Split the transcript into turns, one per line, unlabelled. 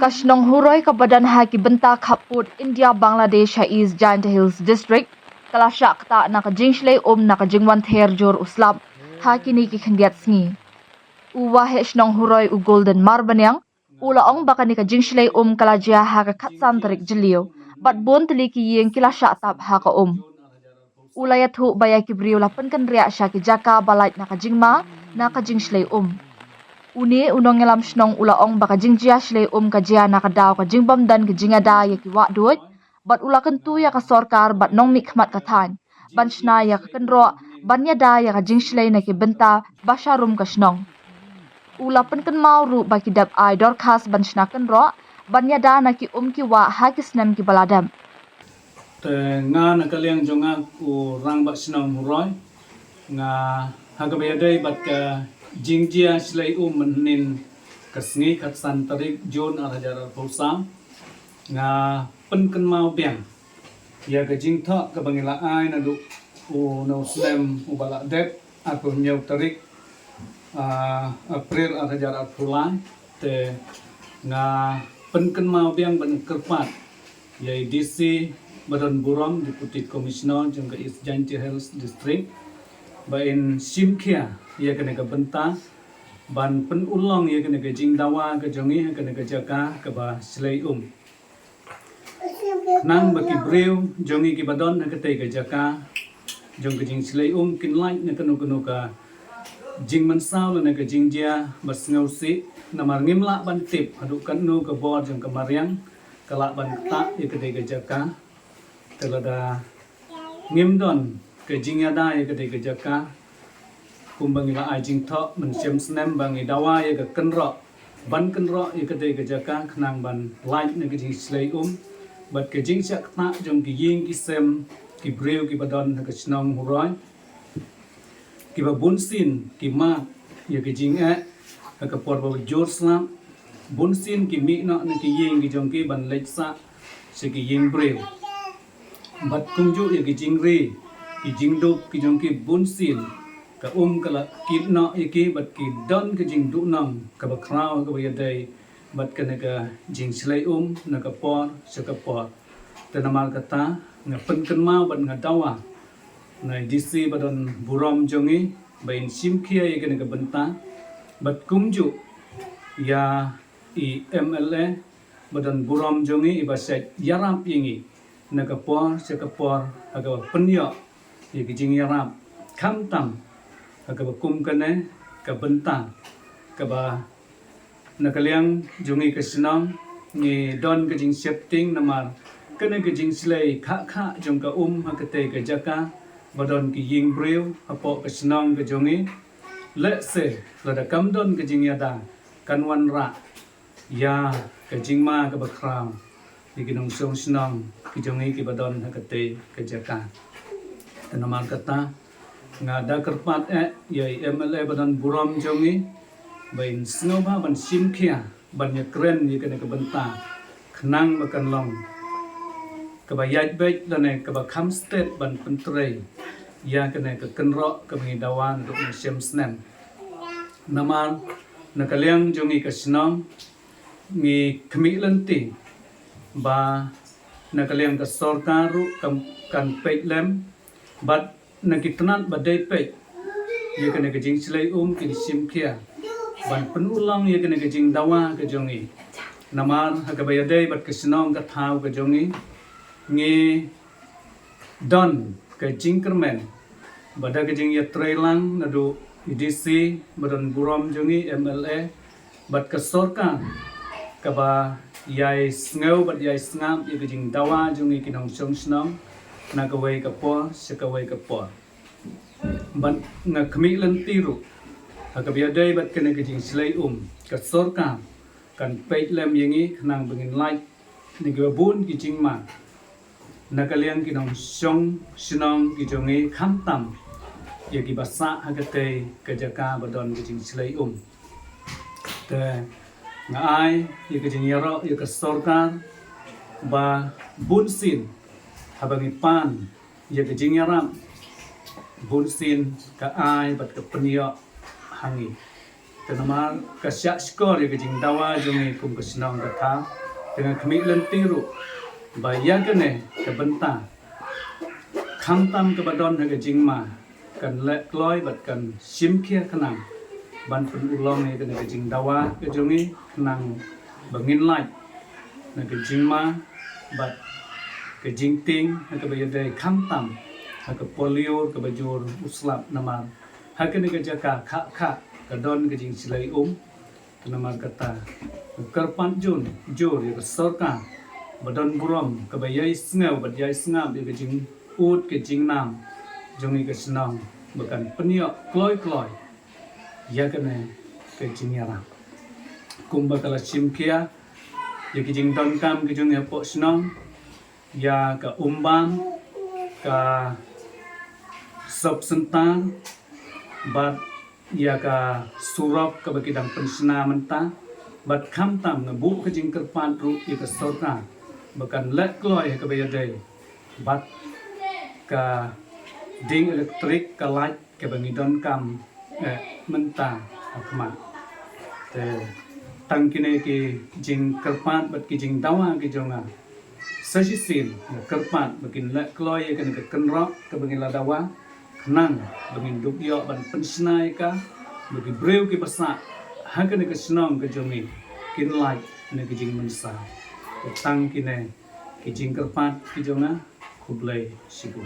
Kashnong huroy kabadan haki benta kaput India Bangladesh East Giant Hills District kalasya kta nakajingslay nakajingwan therjor uslam haki ni kikhendiat sngi. Uwa heshnong huroy u golden marbanyang ulaong baka ni kajingslay kalajia haka katsan tarik jilio bat bon teliki yeng kilasya tab haka Ulayathu bayaki brio lapan kan ria syaki jaka balait nakajingma nakajingslay Uni unong ngelam shnong ulaong baka jingjia shlay kajia nakadaw kajingbam dan kajingada yaki wak duit bat ula kentu ya kasorkar bat nong mikmat katan ban shna ya kakenro ban yada ya kajingslay naki benta basharum kashnong. Ula penken mau ru baki dap ai dorkas ban shna kenro ban yada naki ki wa hakisnem ki baladam.
Nga nakaliang jonga ku rang bat shnong huroy nga hagabayadai bat ka jingjia shlay menin kasngi katsan tarik jon arajar posam nga penken mau biang ya ka jingtha ka bangila ai na du no slem ubala dep aku nyau tarik April arajar pulai te nga penken mau biang ban kerpat ya DC Badan Buram Deputy Commissioner jangka East Giant Hills District bain simkia ia kena ke benta ban penulang ia kena ke jingdawa ke jongi kena ke jaka ke ba slay nang baki breu jongi ki badon ke te ke jaka jong ke jing slay kin light ne kenu ka jing mansau ne ke jing dia bas ngausi namar ngimla ban tip aduk kanu ke bor jong ke mariang kalak ban ta ia ke te ke jaka telada ngimdon ke jingyada ya ke jaka kumbangila ajing tho mensiam snem bangi dawa ya ke kenro ban kenro ya ke jaka khnang ban light ne ke jing slay bat ke jing sak ta jong ki ying ki sem ki breu ki badon ke snong huroy ki ba bunsin ki ma ya ke jing ke por ba jor slam bunsin ki mi no ne ki ying ki jong ki ban leksa se ki ying breu bat kungju ya ki jing ri ki jingdup ki jong ki bunsin ka kala kitna iki bat ki don ki jing du nam ka ba kraw ka ba yadai bat ka naga jing slay na ka por sa ka por tanamal kata nga penken ma bat nga dawa na DC badon buram jongi bain simkia ya ka naga benta bat kungju ya i MLA badon buram jongi ibaset yarap yingi na ka por sa ka por aga penyo ya kijing yarap kam tam ka kum kane ka benta ka ba nakaliang jungi kasnang ni don ka jing shifting namar kane ka jing slay kha jong ka hakate ka jaka badon ki ying breu apo kasnang ka jungi let's say lada kam don ka jing yada kanwan ra ya ka jing ma ka bakram diginong song snang ki jungi ki badon hakate ka jaka namar kata nga da kerpat ya MLA badan buram jongi bain snova ban simkia ban ya kren ni kena ke benta khnang bakan long ka ba yait bek dan ka ba kham state ban pentrei ya kena ke kenro ke ngi dawan duk sim snem namar nakaliang jongi ka snong ngi khmi lenti ba nakaliang ka sorkaru kan pek lem bat nakitnat badai pek ya kena ke jing slay ki simkia ban penulang ya kena ke jing dawa ke jongi namar hakabayadai bat kesnong ka thau ke jongi ngi don ke jing kermen bada ke jing ya trailang nadu DC badan buram jongi MLA bat ke sorka ka ba yai sngo bat yai snam ya ke jing dawa jongi kinong song snong na kawai ka po sa kawai ka po ban nga khmi lan tiru hakabiadai bat kena ke jing slay ka sorka kan peit lem yengi khnang bengin light ni gabun ki jing ma nakaliang kinong song sinong ki jongi khamtam ya ki basa hagate ka jaka badon ki jing slay te nga ai ya ke jing yaro ya ka sorka ba bunsin habangi pan ya ke jing yaram bunsin ka ai bat ka penia hangi tenamar ka syak skor ya jing dawa jongi kum ka sinong ka tha dengan kemi lentiru baya kene ka benta kham tam ka badon ha ka jing ma kan le kloi bat kan sim kia kanang ban pun ulong ni kena ka jing dawa ka jongi kanang bangin lai na ka jing ma bat ka jing ting ha ka baya dai kham tam ha ka polio ka bajur uslap namar ha kene ka jaka kha ka don ka jing silai namar kata karpan jur ya ka sorka badon buram ka bayai sngau bat yai sngam ya ka jing ut ka jing nam jongi ka senang bukan peniak kloi ya kene ka jing yara kumba kala simkia ya ka jing don kam ka jing ya po senang ya ka umbang ka sop sentan bat ya ka surap ka bagi dang pensena menta bat kham tam ngabu ka jing kerpan ru ya ka sorka bukan let kloi ka bayar dai bat ka ding elektrik ka light ka bangi don kam menta akma te tang kine ki jing kerpan bat ki jing dawa ki jonga sajisin kerpan bakin let kloi ka ka kenrok ka bangi la dawa nang bangin duk yo ban pensnai ka bagi breu ki basa hakan ke senong ke jongi kin light ne ke jing mensa tang kine ke jing kerpat ki jonga kublai sibu